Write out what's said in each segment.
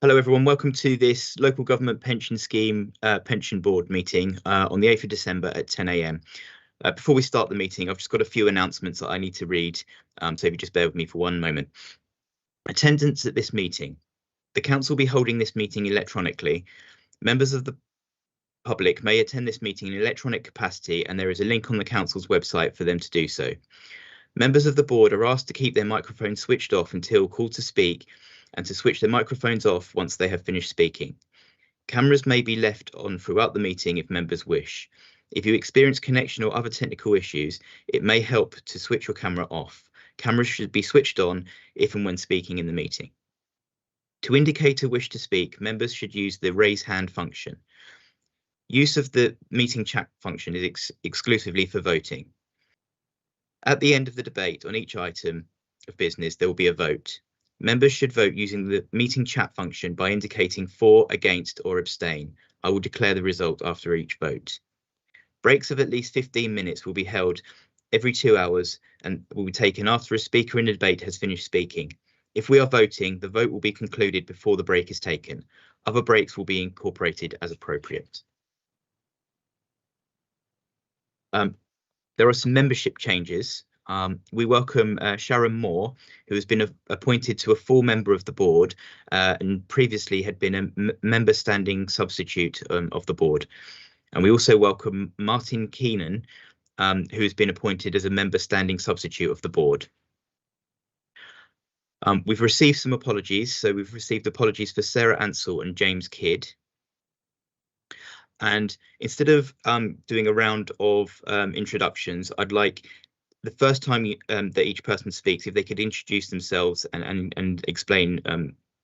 Hello everyone, welcome to this Local Government Pension Scheme Pension Board meeting on the 8th of December at 10 AM. Before we start the meeting, I've just got a few announcements that I need to read, so if you just bear with me for one moment. Attendance at this meeting. The Council will be holding this meeting electronically. Members of the public may attend this meeting in electronic capacity, and there is a link on the Council's website for them to do so. Members of the board are asked to keep their microphones switched off until called to speak, and to switch their microphones off once they have finished speaking. Cameras may be left on throughout the meeting if members wish. If you experience connection or other technical issues, it may help to switch your camera off. Cameras should be switched on if and when speaking in the meeting. To indicate a wish to speak, members should use the raise hand function. Use of the meeting chat function is exclusively for voting. At the end of the debate on each item of business, there will be a vote. Members should vote using the meeting chat function by indicating for, against, or abstain. I will declare the result after each vote. Breaks of at least 15 minutes will be held every 2 hours and will be taken after a speaker in the debate has finished speaking. If we are voting, the vote will be concluded before the break is taken. Other breaks will be incorporated as appropriate. There are some membership changes. We welcome Sharon Moore, who has been appointed to a full member of the board and previously had been a member standing substitute of the board. And we also welcome Martin Keenan, who has been appointed as a member standing substitute of the board. We've received some apologies. So we've received apologies for Sarah Ansell and James Kidd. And instead of doing a round of introductions, I'd like the first time that each person speaks, if they could introduce themselves and explain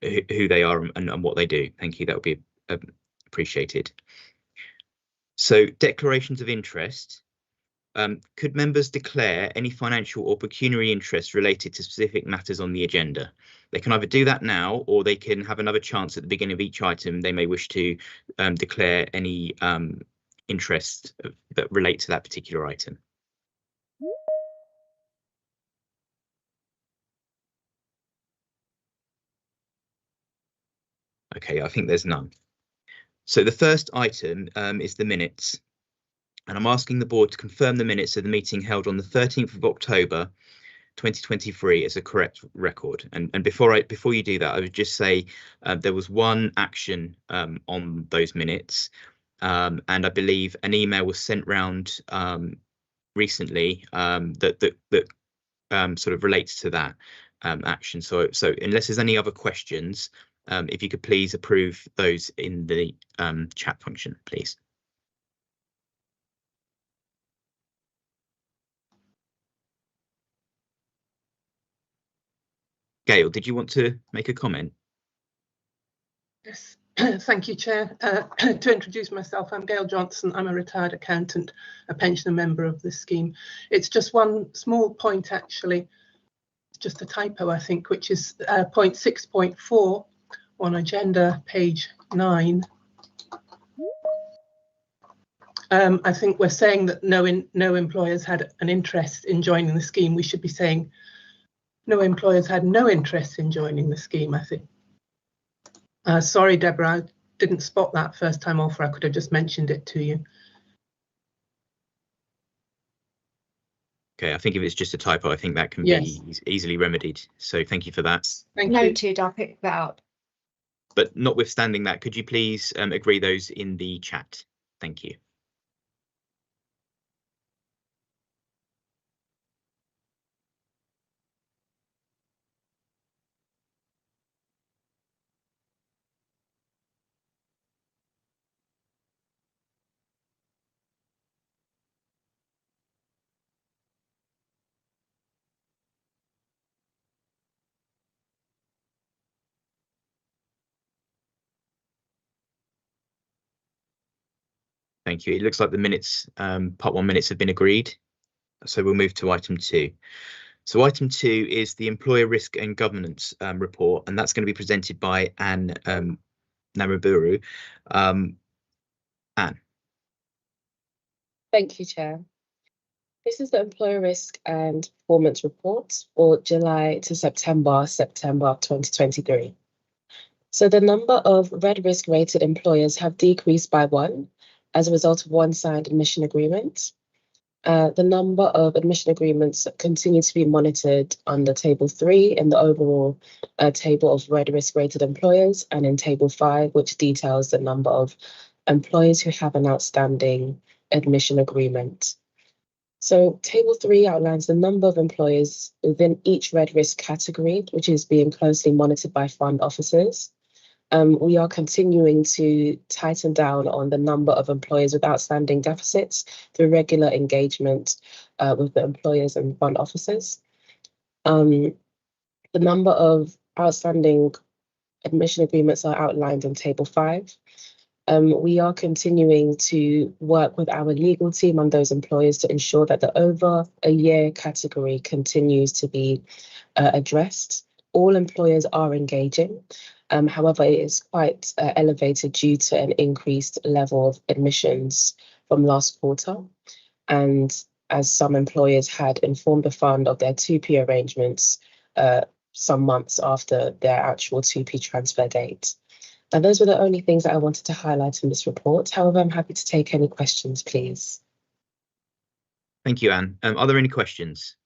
who they are and what they do. Thank you. That would be appreciated. So, declarations of interest. Could members declare any financial or pecuniary interest related to specific matters on the agenda? They can either do that now, or they can have another chance at the beginning of each item. They may wish to declare any interest that relate to that particular item. Okay, I think there's none. So the first item is the minutes. And I'm asking the board to confirm the minutes of the meeting held on the 13th of October 2023 as a correct record. And before you do that, I would just say there was one action on those minutes, and I believe an email was sent round recently that sort of relates to that action. So unless there's any other questions, if you could please approve those in the chat function, please. Gail, did you want to make a comment? Yes, thank you, Chair. To introduce myself, I'm Gail Johnson. I'm a retired accountant, a pensioner member of this scheme. It's just one small point, actually. It's just a typo, I think, which is point 6.4 on agenda page 9. I think we're saying that no employers had an interest in joining the scheme. We should be saying no employers had no interest in joining the scheme, I think. Sorry, Deborah, I didn't spot that first time off, or I could have just mentioned it to you. Okay, I think if it's just a typo, I think that can be easily remedied. So thank you for that. Thank you. Noted, I'll pick that up. But notwithstanding that, could you please agree those in the chat? Thank you. Thank you. It looks like the minutes, part 1 minutes have been agreed. So we'll move to item 2. So item 2 is the employer risk and governance report, and that's going to be presented by Anne Namaburu. Anne. Thank you, Chair. This is the employer risk and performance report for July to September 2023. So the number of red risk rated employers have decreased by 1 as a result of one signed admission agreement. The number of admission agreements continue to be monitored under Table 3 in the overall table of red risk rated employers, and in Table 5, which details the number of employers who have an outstanding admission agreement. So Table 3 outlines the number of employers within each red risk category, which is being closely monitored by fund officers. We are continuing to tighten down on the number of employers with outstanding deficits through regular engagement with the employers and fund officers. The number of outstanding admission agreements are outlined in Table 5. We are continuing to work with our legal team on those employers to ensure that the over a year category continues to be addressed. All employers are engaging. However, it is quite elevated due to an increased level of admissions from last quarter. And as some employers had informed the fund of their 2P arrangements some months after their actual 2P transfer date. And those were the only things that I wanted to highlight in this report. However, I'm happy to take any questions, please. Thank you, Anne. Are there any questions?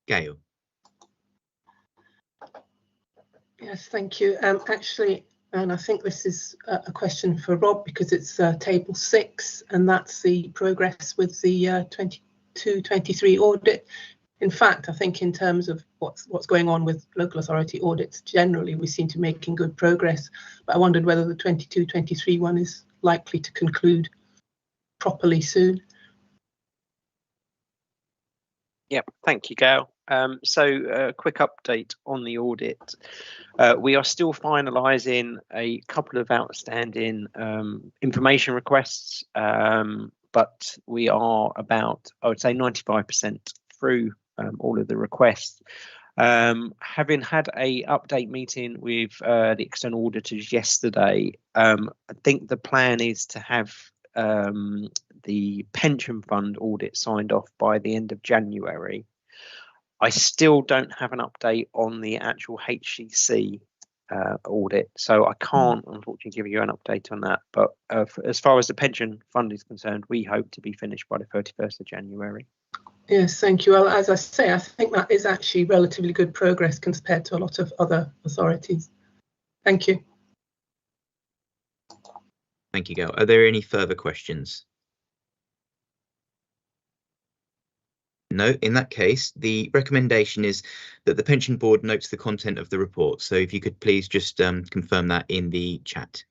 Gail. Yes, thank you. Actually, and I think this is a question for Rob, because it's Table 6, and that's the progress with the 22-23 audit. In fact, I think in terms of what's going on with local authority audits generally, we seem to be making good progress. But I wondered whether the 22-23 one is likely to conclude properly soon. Yep, thank you, Gail. So a quick update on the audit. We are still finalising a couple of outstanding information requests, but we are about, I would say, 95% through all of the requests. Having had a update meeting with the external auditors yesterday, I think the plan is to have the pension fund audit signed off by the end of January. I still don't have an update on the actual HCC audit, so I can't unfortunately give you an update on that. But as far as the pension fund is concerned, we hope to be finished by the 31st of January. Yes, thank you. Well, as I say, I think that is actually relatively good progress compared to a lot of other authorities. Thank you. Thank you, Gail. Are there any further questions? No, in that case, the recommendation is that the pension board notes the content of the report. So if you could please just confirm that in the chat.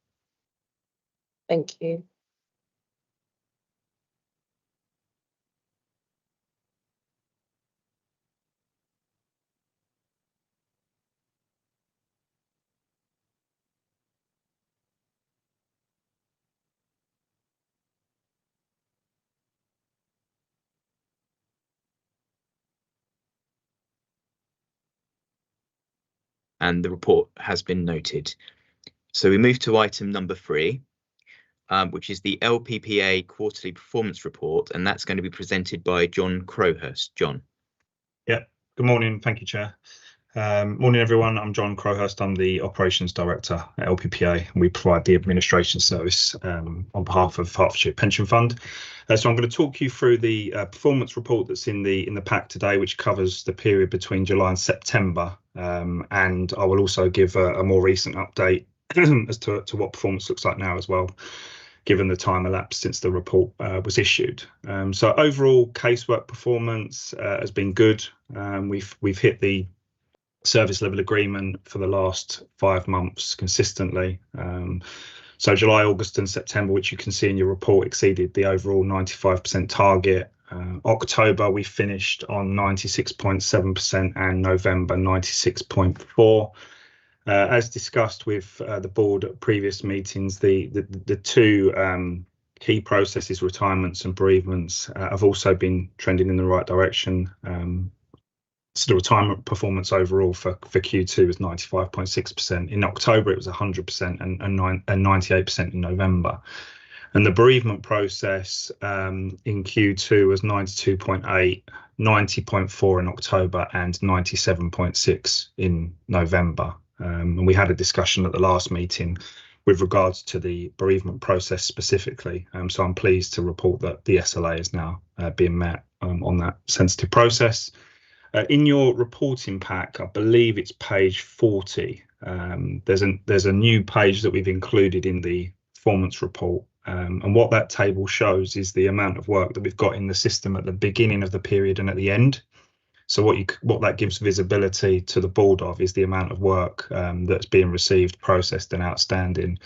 Thank you. And the report has been noted. So we move to item number 3, which is the LPPA quarterly performance report, and that's going to be presented by John Crowhurst. John. Yeah, good morning. Thank you, Chair. Morning, everyone. I'm John Crowhurst. I'm the Operations Director at LPPA, and we provide the administration service on behalf of Hertfordshire Pension Fund. So I'm going to talk you through the performance report that's in the pack today, which covers the period between July and September, and I will also give a more recent update as to what performance looks like now as well, given the time elapsed since the report was issued. So overall casework performance has been good. We've hit the service level agreement for the last 5 months consistently. So July, August and September, which you can see in your report, exceeded the overall 95% target. October, we finished on 96.7% and November 96.4%. As discussed with the board at previous meetings, the two key processes, retirements and bereavements, have also been trending in the right direction. So the retirement performance overall for Q2 was 95.6%. In October, it was 100% and 98% in November. And the bereavement process in Q2 was 92.8, 90.4 in October, and 97.6 in November. And we had a discussion at the last meeting with regards to the bereavement process specifically. So I'm pleased to report that the SLA is now being met on that sensitive process. In your reporting pack, I believe it's page 40. There's a new page that we've included in the performance report. And what that table shows is the amount of work that we've got in the system at the beginning of the period and at the end. So what that gives visibility to the board of is the amount of work that's being received, processed and outstanding.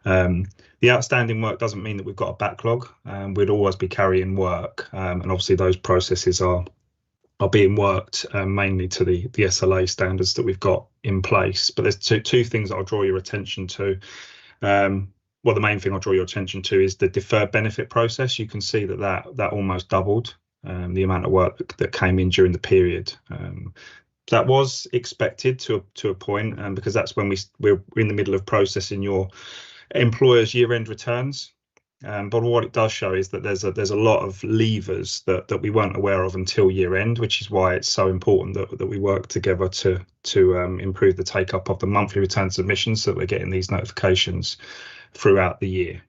The outstanding work doesn't mean that we've got a backlog. We'd always be carrying work, and obviously those processes are being worked mainly to the SLA standards that we've got in place. But there's two things that I'll draw your attention to. Well, the main thing I'll draw your attention to is the deferred benefit process. You can see that almost doubled the amount of work that came in during the period. That was expected to a point, because that's when we're in the middle of processing your employer's year-end returns. But what it does show is that there's a lot of levers that we weren't aware of until year end, which is why it's so important that we work together to improve the take up of the monthly return submissions, so that we're getting these notifications throughout the year.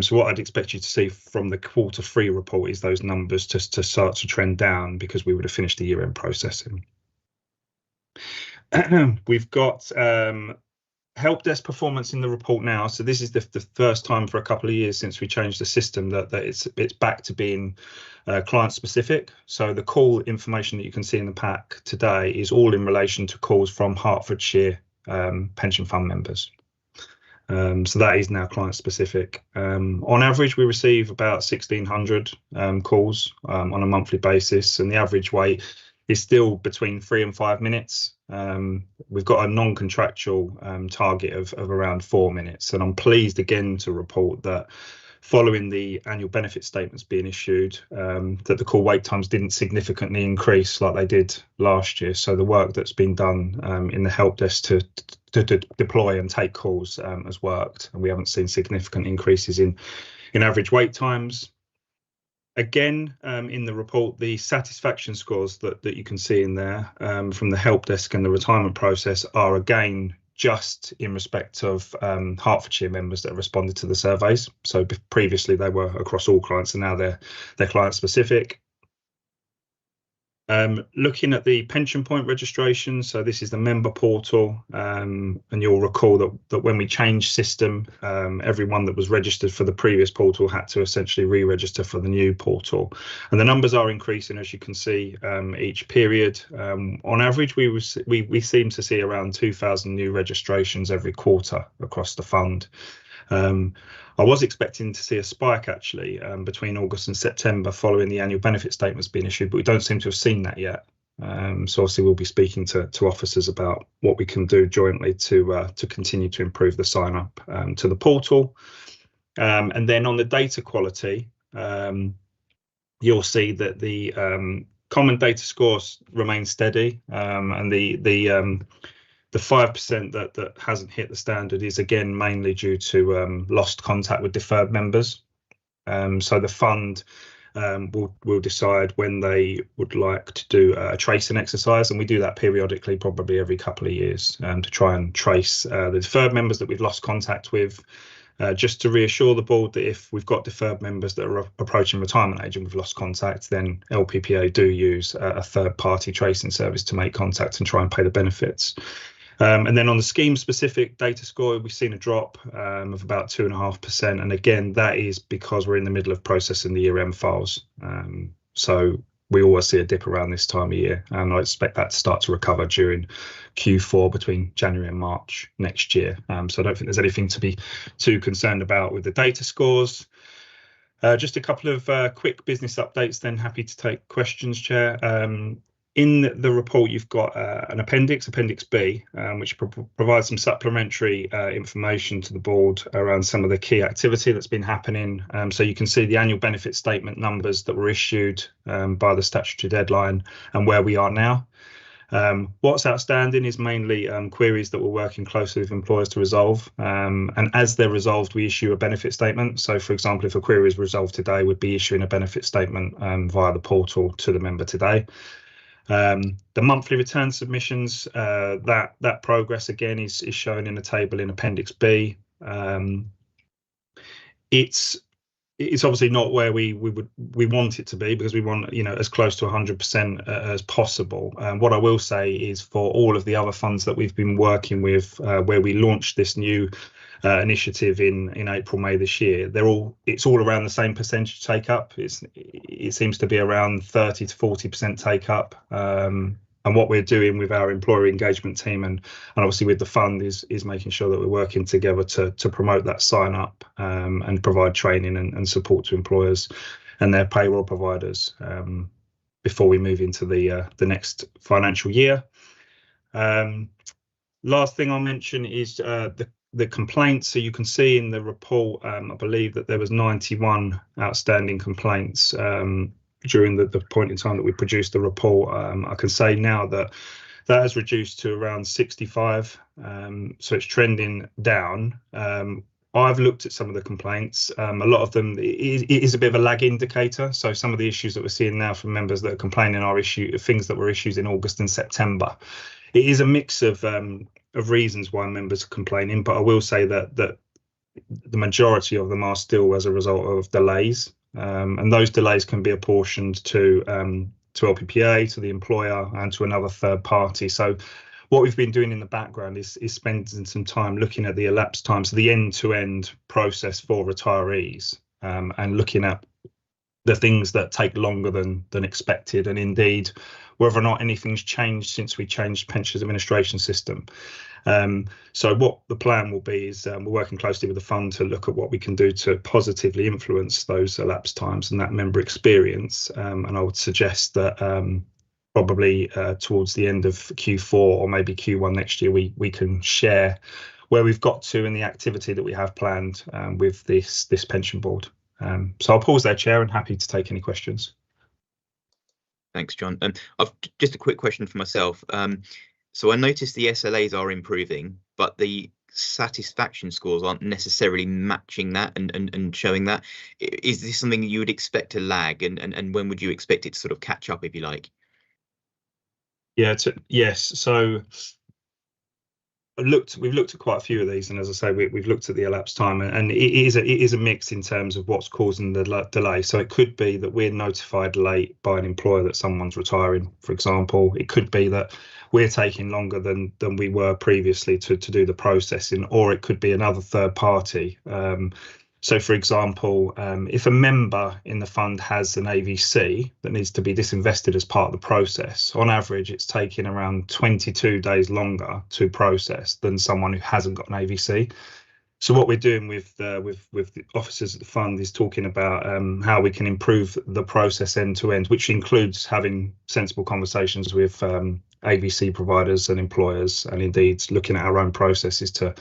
So what I'd expect you to see from the Q3 report is those numbers to start to trend down, because we would have finished the year end processing. We've got help desk performance in the report now. So this is the first time for a couple of years since we changed the system that it's back to being client specific. So the call information that you can see in the pack today is all in relation to calls from Hertfordshire pension fund members. So that is now client specific. On average, we receive about 1,600 calls on a monthly basis, and the average wait is still between 3 and 5 minutes. We've got a non-contractual target of around 4 minutes, and I'm pleased again to report that following the annual benefit statements being issued, that the call wait times didn't significantly increase like they did last year. So the work that's been done in the help desk to deploy and take calls has worked, and we haven't seen significant increases in average wait times. Again, in the report, the satisfaction scores that you can see in there from the help desk and the retirement process are again just in respect of Hertfordshire members that have responded to the surveys. So previously they were across all clients, and now they're client specific. Looking at the pension point registration, so this is the member portal, and you'll recall that when we changed system, everyone that was registered for the previous portal had to essentially re-register for the new portal, and the numbers are increasing, as you can see, each period. On average, we seem to see around 2,000 new registrations every quarter across the fund. I was expecting to see a spike actually between August and September following the annual benefit statements being issued, but we don't seem to have seen that yet. So obviously we'll be speaking to officers about what we can do jointly to continue to improve the sign up to the portal. And then on the data quality, you'll see that the common data scores remain steady, and the 5% that hasn't hit the standard is again mainly due to lost contact with deferred members. So the fund will decide when they would like to do a tracing exercise, and we do that periodically, probably every couple of years, to try and trace the deferred members that we've lost contact with, just to reassure the board that if we've got deferred members that are approaching retirement age and we've lost contact, then LPPA do use a third-party tracing service to make contact and try and pay the benefits. And then on the scheme specific data score, we've seen a drop of about 2.5%. And again, that is because we're in the middle of processing the year-end files. So we always see a dip around this time of year, and I expect that to start to recover during Q4 between January and March next year. So I don't think there's anything to be too concerned about with the data scores. Just a couple of quick business updates, then happy to take questions, Chair. In the report, you've got an appendix B, which provides some supplementary information to the board around some of the key activity that's been happening. So you can see the annual benefit statement numbers that were issued by the statutory deadline and where we are now. What's outstanding is mainly queries that we're working closely with employers to resolve. And as they're resolved, we issue a benefit statement. So, for example, if a query is resolved today, we'd be issuing a benefit statement via the portal to the member today. The monthly return submissions, that progress again is shown in a table in Appendix B. It's obviously not where we want it to be, because we want, you know, as close to 100% as possible. What I will say is, for all of the other funds that we've been working with, where we launched this new initiative in April, May this year, it's all around the same percentage take up. It seems to be around 30 to 40% take up. And what we're doing with our employer engagement team and obviously with the fund is making sure that we're working together to promote that sign up and provide training and support to employers and their payroll providers before we move into the next financial year. Last thing I'll mention is the complaints. So you can see in the report, I believe that there was 91 outstanding complaints during the point in time that we produced the report. I can say now that has reduced to around 65, so it's trending down. I've looked at some of the complaints. A lot of them, it is a bit of a lag indicator. So some of the issues that we're seeing now from members that are complaining are things that were issues in August and September. It is a mix of reasons why members are complaining, but I will say that the majority of them are still as a result of delays. And those delays can be apportioned to LPPA, to the employer, and to another third party. So what we've been doing in the background is spending some time looking at the elapsed time, so the end-to-end process for retirees, and looking at the things that take longer than expected, and indeed whether or not anything's changed since we changed pensions administration system. So what the plan will be is we're working closely with the fund to look at what we can do to positively influence those elapsed times and that member experience. And I would suggest that probably towards the end of Q4 or maybe Q1 next year, we can share where we've got to in the activity that we have planned with this pension board. So I'll pause there, Chair, and happy to take any questions. Thanks, John. I've just a quick question for myself. So I noticed the SLAs are improving, but the satisfaction scores aren't necessarily matching that and showing that. Is this something you would expect to lag, and when would you expect it to sort of catch up, if you like? Yeah, yes. So we've looked at quite a few of these, and as I say, we've looked at the elapsed time, and it is a mix in terms of what's causing the delay. So it could be that we're notified late by an employer that someone's retiring, for example. It could be that we're taking longer than we were previously to do the processing, or it could be another third party. So, for example, if a member in the fund has an AVC that needs to be disinvested as part of the process, on average, it's taking around 22 days longer to process than someone who hasn't got an AVC. So what we're doing with the officers at the fund is talking about how we can improve the process end to end, which includes having sensible conversations with AVC providers and employers, and indeed looking at our own processes to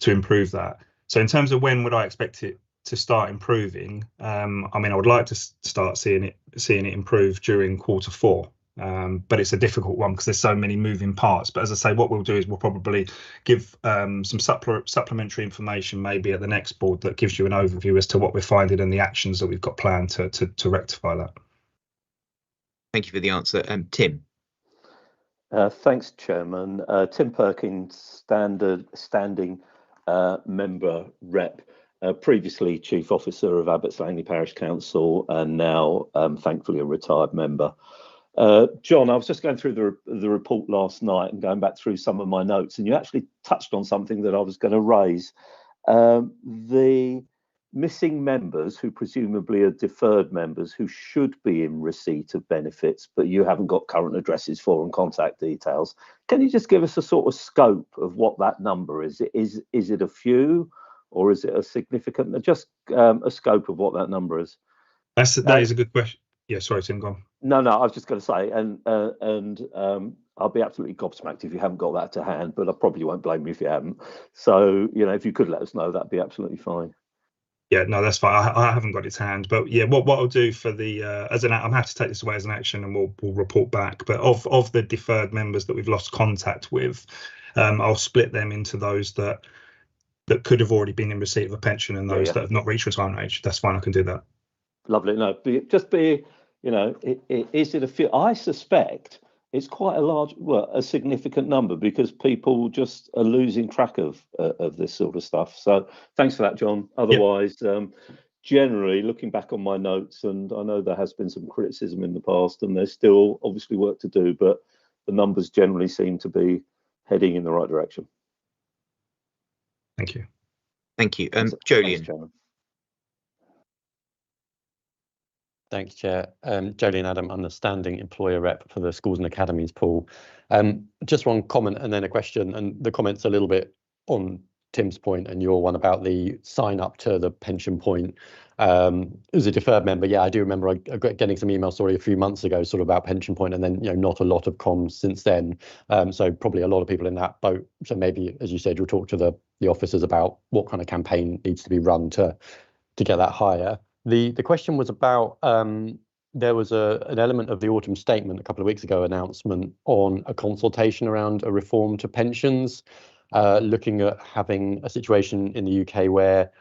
improve that. So in terms of when would I expect it to start improving, I mean, I would like to start seeing it improve during Q4, but it's a difficult one because there's so many moving parts. But as I say, what we'll do is we'll probably give some supplementary information maybe at the next board that gives you an overview as to what we're finding and the actions that we've got planned to rectify that. Thank you for the answer. Tim. Thanks, Chairman. Tim Perkins, standing member rep. Previously Chief Officer of Abbots Langley Parish Council, and now thankfully a retired member. John, I was just going through the report last night and going back through some of my notes, and you actually touched on something that I was going to raise. The missing members, who presumably are deferred members, who should be in receipt of benefits, but you haven't got current addresses for and contact details. Can you just give us a sort of scope of what that number is? Is it a few? Or is it a significant, just a scope of what that number is? That is a good question. Yeah, sorry, Tim, go on. No, I was just going to say, and I'll be absolutely gobsmacked if you haven't got that to hand, but I probably won't blame you if you haven't. So, if you could let us know, that'd be absolutely fine. Yeah, no, that's fine. I haven't got it to hand, but yeah, what I'll do for the I'm happy to take this away as an action, and we'll report back. But of the deferred members that we've lost contact with, I'll split them into those that could have already been in receipt of a pension and those that have not reached retirement age. That's fine. I can do that. Lovely. No, is it a few? I suspect it's quite a significant number, because people just are losing track of this sort of stuff. So thanks for that, John. Otherwise, generally looking back on my notes, and I know there has been some criticism in the past, and there's still obviously work to do, but the numbers generally seem to be heading in the right direction. Thank you. Thank you. Jolien. Thanks, Thanks, Chair. Jolien Adam, understanding employer rep for the Schools and Academies pool. Just one comment and then a question, and the comment's a little bit on Tim's point and your one about the sign up to the pension point as a deferred member. Yeah, I do remember I got getting some emails a few months ago sort of about pension point, and then not a lot of comms since then. So probably a lot of people in that boat. So maybe, as you said, you'll talk to the officers about what kind of campaign needs to be run to get that higher. The question was about there was an element of the autumn statement a couple of weeks ago, announcement on a consultation around a reform to pensions, looking at having a situation in the UK where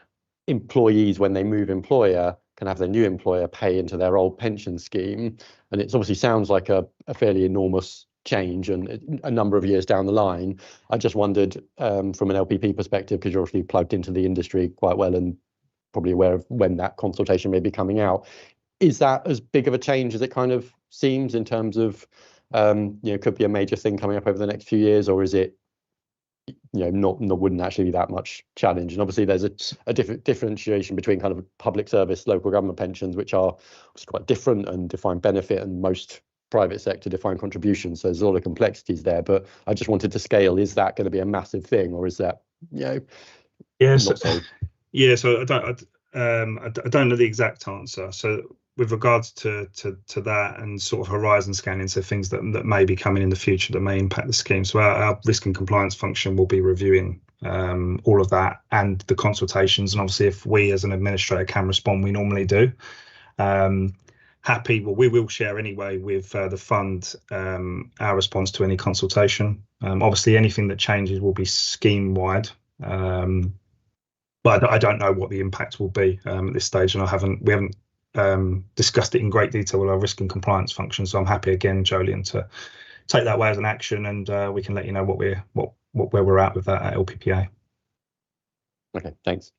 employees, when they move employer, can have their new employer pay into their old pension scheme. And it obviously sounds like a fairly enormous change and a number of years down the line. I just wondered from an LPP perspective, because you're obviously plugged into the industry quite well and probably aware of when that consultation may be coming out. Is that as big of a change as it kind of seems in terms of, could be a major thing coming up over the next few years, or is it, wouldn't actually be that much challenge? And obviously there's a differentiation between kind of public service, local government pensions, which are quite different and define benefit, and most private sector defined contributions. So there's a lot of complexities there, but I just wanted to scale, is that going to be a massive thing, or is that, Yes. not so? Yeah, so I don't know the exact answer. So with regards to that and sort of horizon scanning, so things that may be coming in the future that may impact the scheme. So our risk and compliance function will be reviewing all of that and the consultations. And obviously, if we as an administrator can respond, we normally do. We will share anyway with the fund our response to any consultation. Obviously, anything that changes will be scheme wide. But I don't know what the impact will be at this stage, and we haven't discussed it in great detail with our risk and compliance function. So I'm happy again, Jolien, to take that away as an action, and we can let you know where we're at with that at LPPA. Okay, thanks.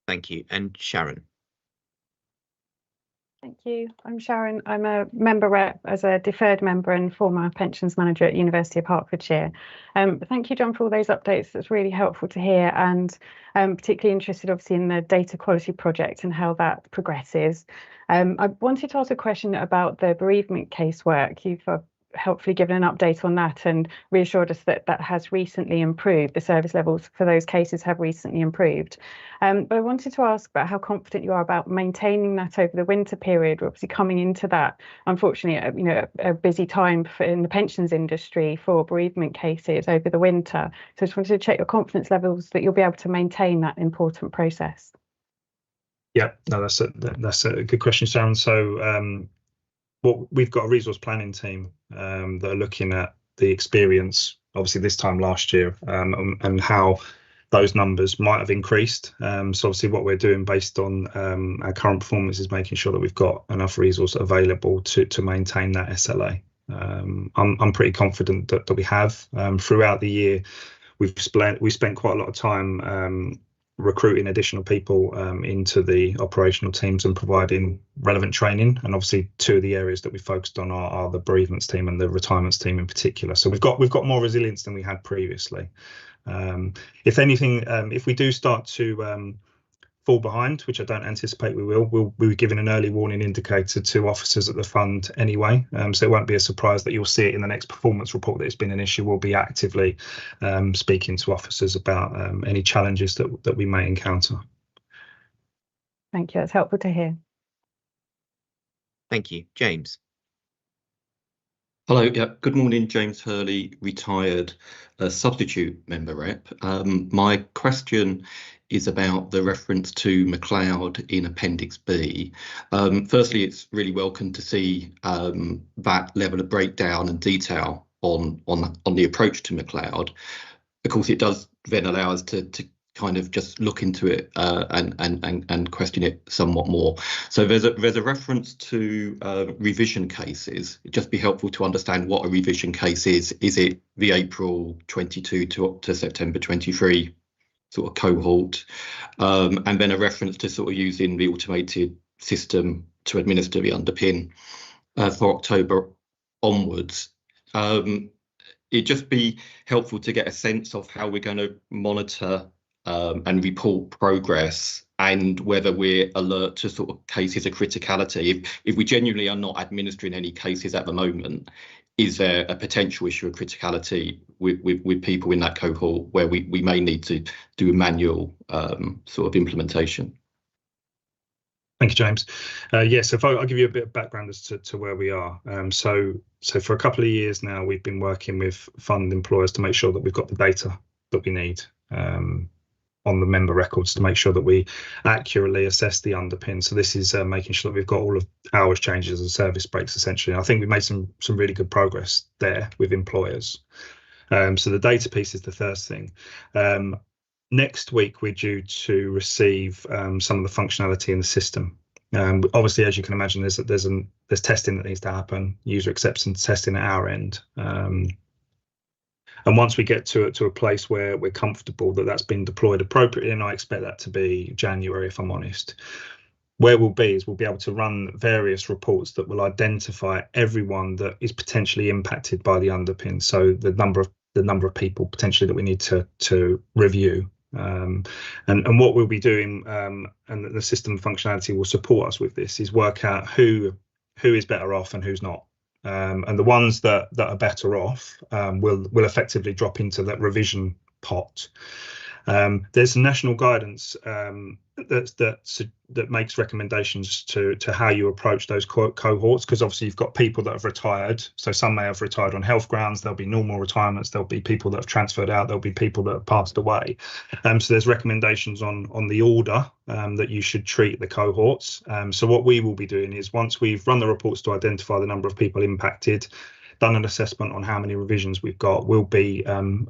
Thank you. And Sharon. Thank you. I'm Sharon. I'm a member rep as a deferred member and former pensions manager at University of Hertfordshire. Thank you, John, for all those updates. That's really helpful to hear, and particularly interested, obviously, in the data quality project and how that progresses. I wanted to ask a question about the bereavement casework. You've helpfully given an update on that and reassured us that that has recently improved. The service levels for those cases have recently improved. But I wanted to ask about how confident you are about maintaining that over the winter period. We're obviously coming into that, unfortunately, a busy time in the pensions industry for bereavement cases over the winter. So I just wanted to check your confidence levels that you'll be able to maintain that important process. Yeah, no, that's a good question, Sharon. So we've got a resource planning team that are looking at the experience, obviously this time last year, and how those numbers might have increased. So obviously what we're doing based on our current performance is making sure that we've got enough resource available to maintain that SLA. I'm pretty confident that we have. Throughout the year, we spent quite a lot of time recruiting additional people into the operational teams and providing relevant training. And obviously two of the areas that we focused on are the bereavements team and the retirements team in particular. So we've got more resilience than we had previously. If anything, if we do start to fall behind, which I don't anticipate we will, we'll be giving an early warning indicator to officers at the fund anyway. So it won't be a surprise that you'll see it in the next performance report that it's been an issue. We'll be actively speaking to officers about any challenges that we may encounter. Thank you. That's helpful to hear. Thank you. James. Hello, yeah, good morning, James Hurley, retired substitute member rep. My question is about the reference to McLeod in Appendix B. Firstly, it's really welcome to see that level of breakdown and detail on the approach to McLeod. Of course, it does then allow us to kind of just look into it and question it somewhat more. So there's a reference to revision cases. It'd just be helpful to understand what a revision case is. Is it the April 22 to September 23 sort of cohort? And then a reference to sort of using the automated system to administer the underpin for October onwards. It'd just be helpful to get a sense of how we're going to monitor and report progress, and whether we're alert to sort of cases of criticality. If we genuinely are not administering any cases at the moment, is there a potential issue of criticality with people in that cohort where we may need to do a manual sort of implementation? Thank you, James. Yes, if I'll give you a bit of background as to where we are. So for a couple of years now, we've been working with fund employers to make sure that we've got the data that we need on the member records to make sure that we accurately assess the underpin. So this is making sure that we've got all of hours changes and service breaks, essentially. And I think we've made some really good progress there with employers. So the data piece is the first thing. Next week, we're due to receive some of the functionality in the system. Obviously, as you can imagine, there's testing that needs to happen, user acceptance testing at our end. And once we get to a place where we're comfortable that that's been deployed appropriately, and I expect that to be January, if I'm honest, where we'll be is we'll be able to run various reports that will identify everyone that is potentially impacted by the underpin. So the number of people potentially that we need to review. And what we'll be doing, and the system functionality will support us with this, is work out who is better off and who's not. And the ones that are better off will effectively drop into that revision pot. There's some national guidance that makes recommendations to how you approach those cohorts, because obviously you've got people that have retired. So some may have retired on health grounds. There'll be normal retirements. There'll be people that have transferred out. There'll be people that have passed away. So there's recommendations on the order that you should treat the cohorts. So what we will be doing is, once we've run the reports to identify the number of people impacted, done an assessment on how many revisions we've got, we'll be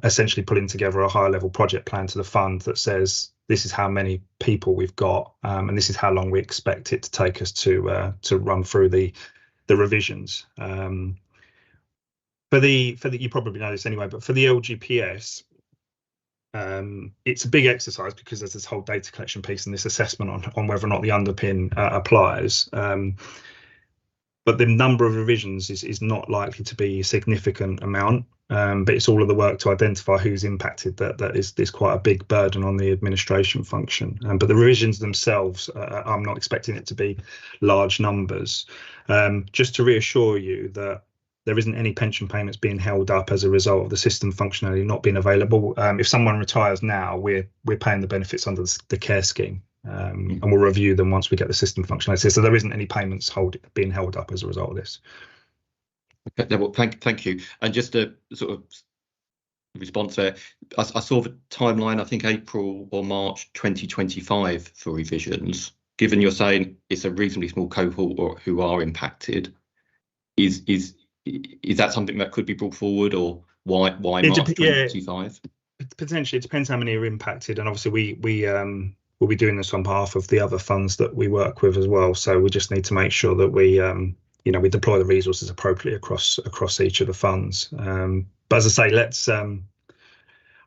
essentially putting together a higher level project plan to the fund that says this is how many people we've got, and this is how long we expect it to take us to run through the revisions. For the you probably know this anyway, but for the LGPS, it's a big exercise because there's this whole data collection piece and this assessment on whether or not the underpin applies. But the number of revisions is not likely to be a significant amount, but it's all of the work to identify who's impacted that is quite a big burden on the administration function. But the revisions themselves, I'm not expecting it to be large numbers. Just to reassure you that there isn't any pension payments being held up as a result of the system functionality not being available. If someone retires now, we're paying the benefits under the care scheme. And we'll review them once we get the system functionality. So there isn't any payments being held up as a result of this. Okay, well, thank you. And just a sort of response there, I saw the timeline, I think April or March 2025 for revisions. Given you're saying it's a reasonably small cohort who are impacted, is that something that could be brought forward, or why March 2025? Potentially, it depends how many are impacted, and obviously we'll be doing this on behalf of the other funds that we work with as well. So we just need to make sure that we deploy the resources appropriately across each of the funds. But as I say,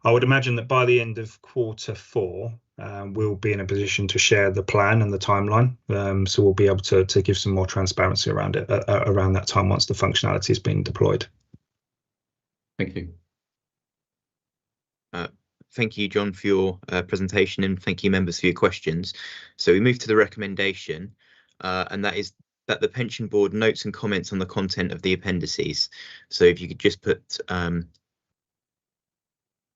I would imagine that by the end of Q4, we'll be in a position to share the plan and the timeline. So we'll be able to give some more transparency around it around that time once the functionality has been deployed. Thank you. Thank you, John, for your presentation, and thank you, members, for your questions. So we move to the recommendation, and that is that the pension board notes and comments on the content of the appendices. So if you could just put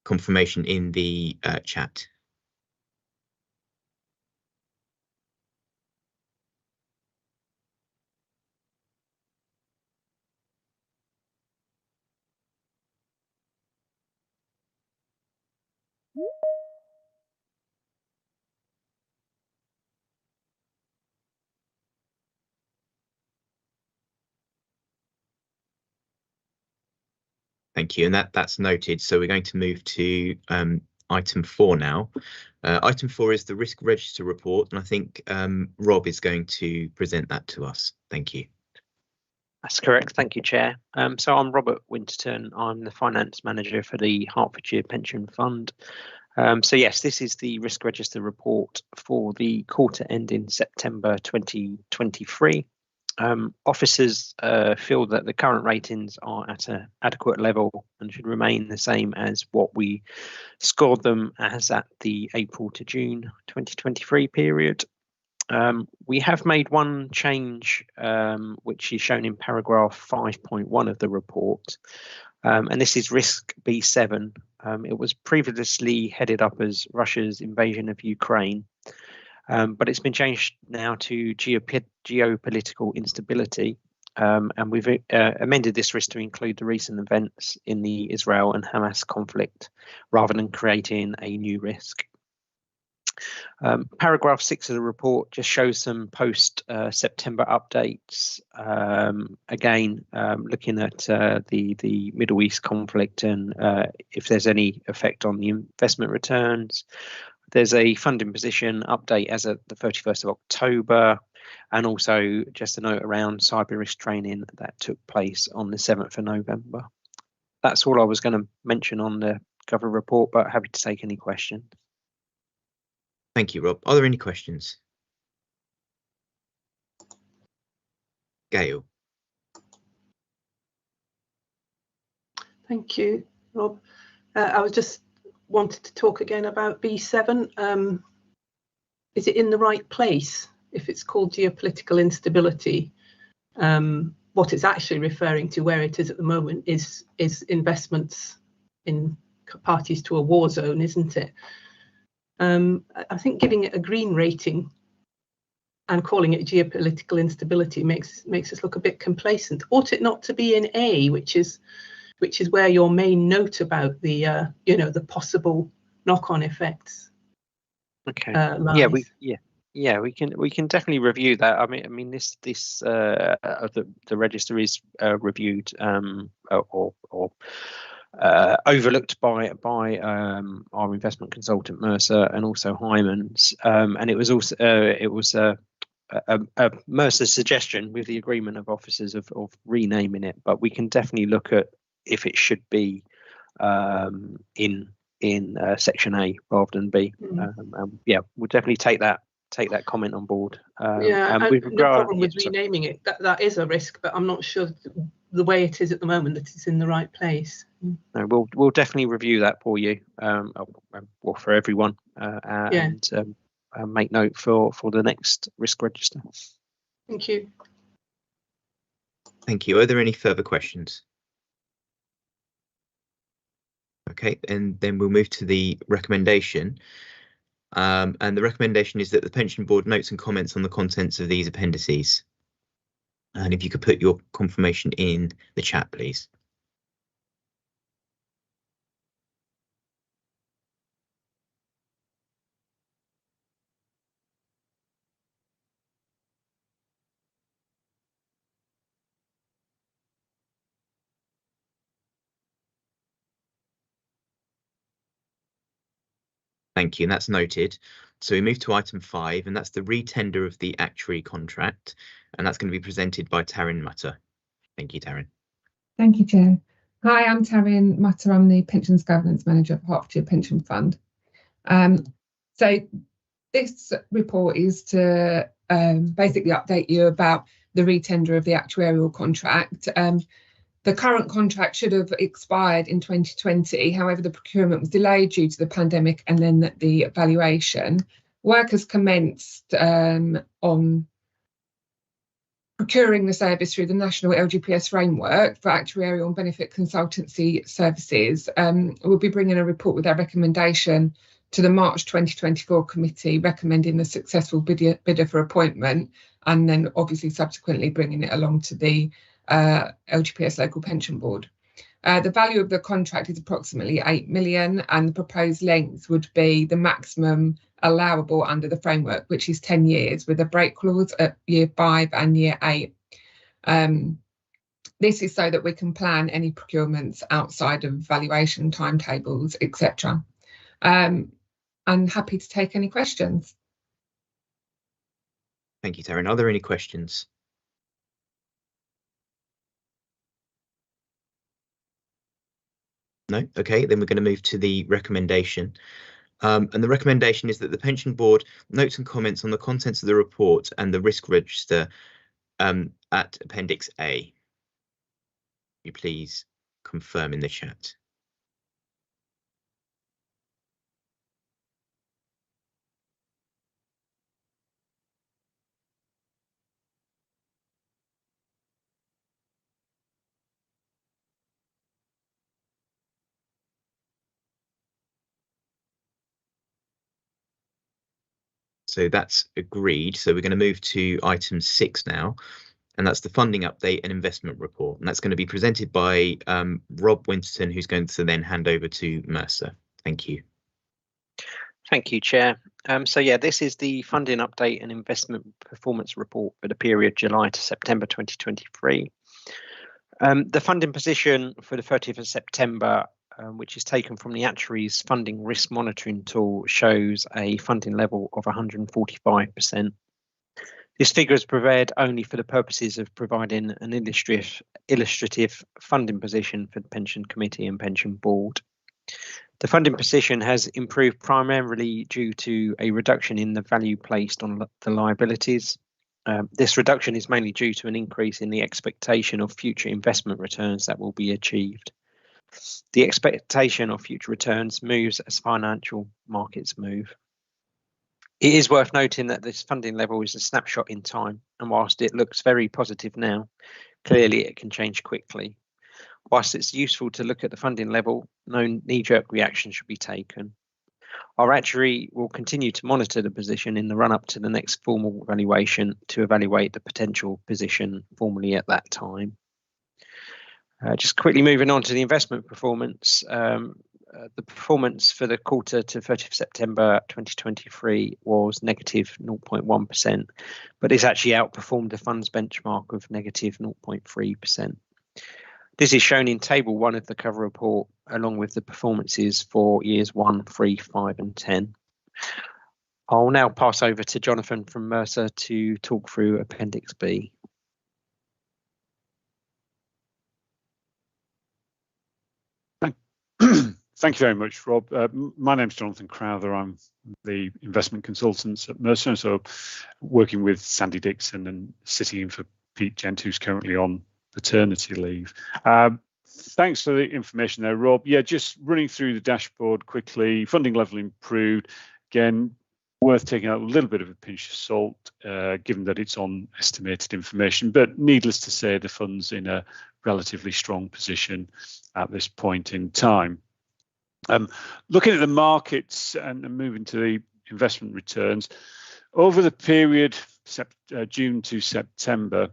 confirmation in the chat. Thank you, and that's noted. So we're going to move to item 4 now. Item 4 is the risk register report, and I think Rob is going to present that to us. Thank you. That's correct. Thank you, Chair. So I'm Robert Winterton. I'm the Finance Manager for the Hertfordshire Pension Fund. So yes, this is the risk register report for the quarter ending September 2023. Officers feel that the current ratings are at an adequate level and should remain the same as what we scored them as at the April to June 2023 period. We have made one change, which is shown in paragraph 5.1 of the report, and this is risk B7. It was previously headed up as Russia's invasion of Ukraine, but it's been changed now to geopolitical instability, and we've amended this risk to include the recent events in the Israel and Hamas conflict rather than creating a new risk. Paragraph 6 of the report just shows some post-September updates, again looking at the Middle East conflict and if there's any effect on the investment returns. There's a funding position update as of the 31st of October, and also just a note around cyber risk training that took place on the 7th of November. That's all I was going to mention on the cover report, but happy to take any questions. Thank you, Rob. Are there any questions? Gail. Thank you, Rob. I was just wanted to talk again about B7. Is it in the right place if it's called geopolitical instability? What it's actually referring to, where it is at the moment, is investments in parties to a war zone, isn't it? I think giving it a green rating and calling it geopolitical instability makes us look a bit complacent. Ought it not to be in A, which is where your main note about the the possible knock-on effects? Okay. Lies. We can definitely review that. I mean this the register is reviewed or overlooked by our investment consultant Mercer and also Hyman's, and it was also a Mercer suggestion with the agreement of officers of renaming it, but we can definitely look at if it should be in section A rather than B. We'll definitely take that comment on board. No problem with renaming it. That is a risk, but I'm not sure the way it is at the moment that it's in the right place. No, we'll definitely review that for you, or for everyone, and make note for the next risk register. Thank you. Thank you. Are there any further questions? Okay, and then we'll move to the recommendation. And the recommendation is that the pension board notes and comments on the contents of these appendices. And if you could put your confirmation in the chat, please. Thank you, and that's noted. So we move to item 5, and that's the retender of the Actuary contract, and that's going to be presented by Taryn Mutter. Thank you, Taryn. Thank you, Chair. Hi, I'm Taryn Mutter. I'm the Pensions Governance Manager for Hertfordshire Pension Fund. So this report is to basically update you about the retender of the actuarial contract. The current contract should have expired in 2020. However, the procurement was delayed due to the pandemic and then the evaluation. Work has commenced on procuring the service through the National LGPS framework for actuarial and benefit consultancy services. We'll be bringing a report with our recommendation to the March 2024 committee, recommending the successful bidder for appointment, and then obviously subsequently bringing it along to the LGPS Local Pension Board. The value of the contract is approximately 8 million, and the proposed length would be the maximum allowable under the framework, which is 10 years, with a break clause at year 5 and year 8. This is so that we can plan any procurements outside of valuation timetables, etc. I'm happy to take any questions. Thank you, Taryn. Are there any questions? No? Okay, then we're going to move to the recommendation. And the recommendation is that the pension board notes and comments on the contents of the report and the risk register at Appendix A. You please confirm in the chat. So that's agreed. So we're going to move to item 6 now, and that's the funding update and investment report. And that's going to be presented by Rob Winterton, who's going to then hand over to Mercer. Thank you. Thank you, Chair. So yeah, this is the funding update and investment performance report for the period July to September 2023. The funding position for the 30th of September, which is taken from the Actuary's funding risk monitoring tool, shows a funding level of 145%. This figure is prepared only for the purposes of providing an illustrative funding position for the Pension Committee and Pension Board. The funding position has improved primarily due to a reduction in the value placed on the liabilities. This reduction is mainly due to an increase in the expectation of future investment returns that will be achieved. The expectation of future returns moves as financial markets move. It is worth noting that this funding level is a snapshot in time, and whilst it looks very positive now, clearly it can change quickly. Whilst it's useful to look at the funding level, no knee-jerk reaction should be taken. Our actuary will continue to monitor the position in the run-up to the next formal valuation to evaluate the potential position formally at that time. Just quickly moving on to the investment performance. The performance for the quarter to 30th September 2023 was negative 0.1%, but it's actually outperformed the fund's benchmark of negative 0.3%. This is shown in table 1 of the cover report, along with the performances for years 1, 3, 5 and 10. I'll now pass over to Jonathan from Mercer to talk through Appendix B. Thank you very much, Rob. My name's Jonathan Crowther. I'm the investment consultant at Mercer, so working with Sandy Dixon and sitting in for Pete Gent, who's currently on paternity leave. Thanks for the information there, Rob. Yeah, just running through the dashboard quickly. Funding level improved. Again, worth taking out a little bit of a pinch of salt, given that it's on estimated information, but needless to say, the fund's in a relatively strong position at this point in time. Looking at the markets and moving to the investment returns, over the period June to September,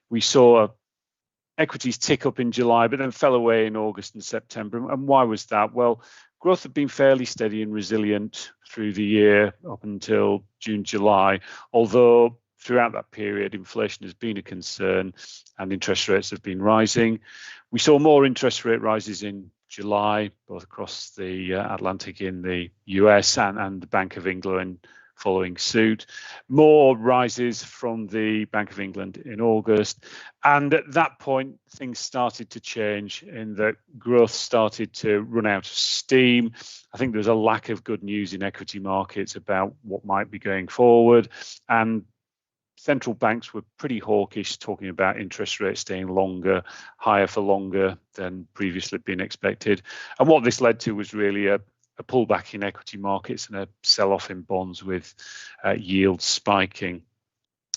we saw equities tick up in July, but then fell away in August and September. And why was that? Well, growth had been fairly steady and resilient through the year up until June, July, although throughout that period, inflation has been a concern and interest rates have been rising. We saw more interest rate rises in July, both across the Atlantic in the US and the Bank of England following suit. More rises from the Bank of England in August. And at that point, things started to change in that growth started to run out of steam. I think there was a lack of good news in equity markets about what might be going forward. And central banks were pretty hawkish, talking about interest rates staying longer, higher for longer than previously been expected. And what this led to was really a pullback in equity markets and a sell-off in bonds with yields spiking.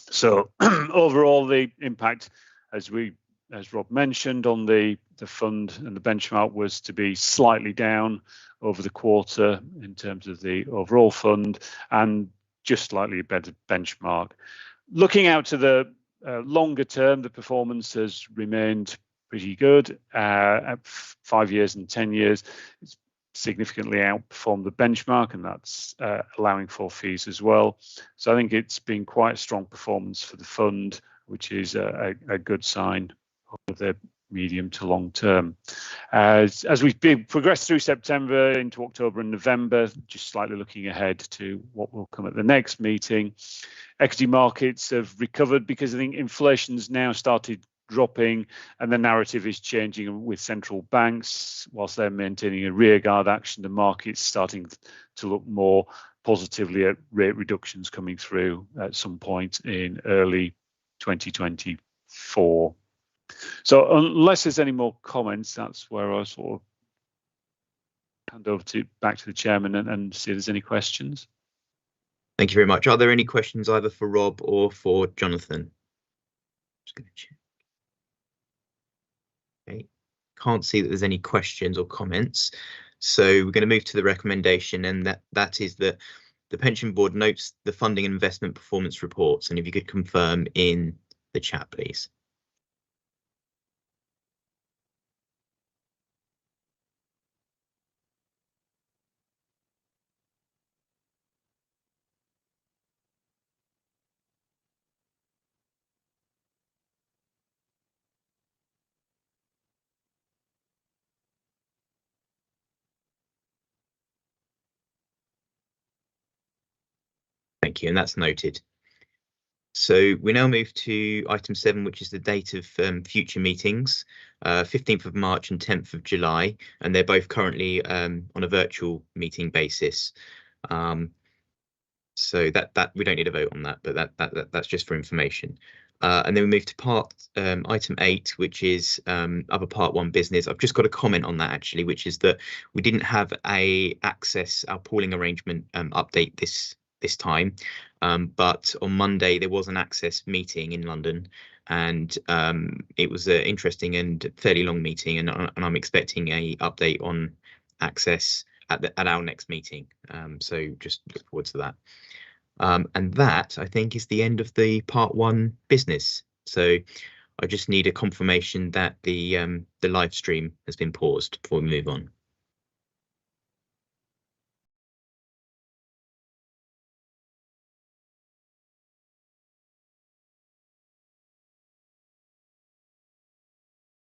So overall, the impact, as Rob mentioned, on the fund and the benchmark was to be slightly down over the quarter in terms of the overall fund and just slightly a better benchmark. Looking out to the longer term, the performance has remained pretty good. At 5 years and 10 years, it's significantly outperformed the benchmark, and that's allowing for fees as well. So I think it's been quite a strong performance for the fund, which is a good sign of the medium to long term. As we progress through September into October and November, just slightly looking ahead to what will come at the next meeting, equity markets have recovered because I think inflation's now started dropping and the narrative is changing with central banks. Whilst they're maintaining a rearguard action, the market's starting to look more positively at rate reductions coming through at some point in early 2024. So unless there's any more comments, that's where I sort of hand over back to the chairman and see if there's any questions. Thank you very much. Are there any questions either for Rob or for Jonathan? Just going to check. Okay. Can't see that there's any questions or comments. So we're going to move to the recommendation, and that is that the pension board notes the funding and investment performance reports. And if you could confirm in the chat, please. Thank you, and that's noted. So we now move to item 7, which is the date of future meetings, 15th of March and 10th of July, and they're both currently on a virtual meeting basis. So that we don't need a vote on that, but that's just for information. And then we move to item 8, which is other part 1 business. I've just got a comment on that actually, which is that we didn't have our pooling arrangement update this time, but on Monday there was an access meeting in London, and it was an interesting and fairly long meeting, and I'm expecting a update on access at our next meeting. So just look forward to that. And that, I think, is the end of the part 1 business. So I just need a confirmation that the live stream has been paused before we move on.